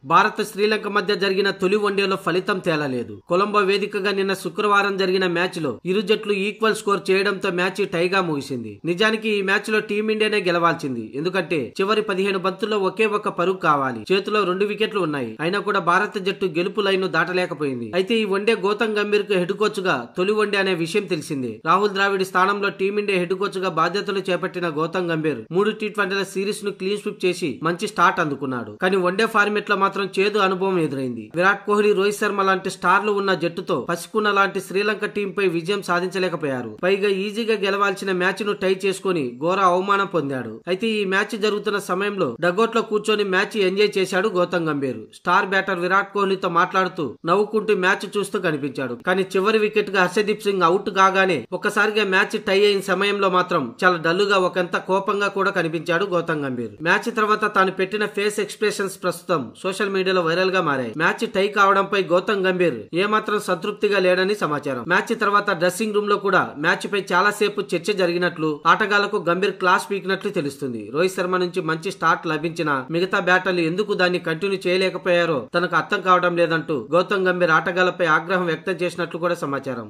భారత్ శ్రీలంక మధ్య జరిగిన తొలి వన్డేలో ఫలితం తేలలేదు. కొలంబో వేదికగా నిన్న శుక్రవారం జరిగిన మ్యాచ్ లో ఇరు జట్లు ఈక్వల్ స్కోర్ చేయడంతో మ్యాచ్ టైగా ముగిసింది. నిజానికి ఈ మ్యాచ్ లో టీమిండియానే గెలవాల్సింది. ఎందుకంటే చివరి 15 బంతుల్లో ఒకే ఒక్క పరుగు కావాలి. చేతిలో 2 వికెట్లు ఉన్నాయి. అయినా కూడా భారత జట్టు గెలుపు లైన్ దాటలేకపోయింది. అయితే ఈ వన్డే గౌతమ్ గంభీర్ కు హెడ్ కోచ్ గా తొలి వన్డే అనే విషయం తెలిసిందే. రాహుల్ ద్రావిడ్ స్థానంలో టీమిండియా హెడ్ కోచ్ గా బాధ్యతలు చేపట్టిన గౌతమ్ గంభీర్ 3 టీ20ల సిరీస్ ను క్లీన్ స్వీప్ చేసి మంచి స్టార్ట్ అందుకున్నాడు. కానీ వన్డే ఫార్మెట్ లో మాత్రం చేదు అనుభవం ఎదురైంది. విరాట్ కోహ్లీ, రోహిత్ శర్మ లాంటి స్టార్లు ఉన్న జట్టుతో పసికున్న లాంటి శ్రీలంక టీంపై విజయం సాధించలేకపోయారు. పైగా ఈజీగా గెలవాల్సిన మ్యాచ్ ను టై చేసుకుని ఘోర అవమానం పొందాడు. అయితే ఈ మ్యాచ్ జరుగుతున్న సమయంలో డగౌట్ లో కూర్చొని మ్యాచ్ ఎంజాయ్ చేశాడు గౌతమ్ గంభీర్. స్టార్ బ్యాటర్ విరాట్ కోహ్లీతో మాట్లాడుతూ నవ్వుకుంటూ మ్యాచ్ చూస్తూ కనిపించాడు. కానీ చివరి వికెట్ గా హర్షదీప్ సింగ్ అవుట్ కాగానే ఒక్కసారిగా మ్యాచ్ టై అయిన సమయంలో మాత్రం చాలా డల్లుగా ఒకంత కోపంగా కూడా కనిపించాడు గౌతమ్ గంభీర్. మ్యాచ్ తర్వాత తాను పెట్టిన ఫేస్ ఎక్స్ప్రెషన్స్ ప్రస్తుతం సోషల్ మీడియాలో వైరల్ గా మారాయి. మ్యాచ్ టై కావడంపై గౌతమ్ గంభీర్ ఏమాత్రం సంతృప్తిగా లేడని సమాచారం. మ్యాచ్ తర్వాత డ్రెస్సింగ్ రూమ్ లో కూడా మ్యాచ్ పై చాలా సేపు చర్చ జరిగినట్లు, ఆటగాళ్లకు గంభీర్ క్లాస్ పీకినట్లు తెలుస్తుంది. రోహిత్ శర్మ నుంచి మంచి స్టార్ట్ లభించిన మిగతా బ్యాటర్లు ఎందుకు దాన్ని కంటిన్యూ చేయలేకపోయారో తనకు అర్థం కావడం లేదంటూ గౌతమ్ గంభీర్ ఆటగాళ్లపై ఆగ్రహం వ్యక్తం చేసినట్లు కూడా సమాచారం.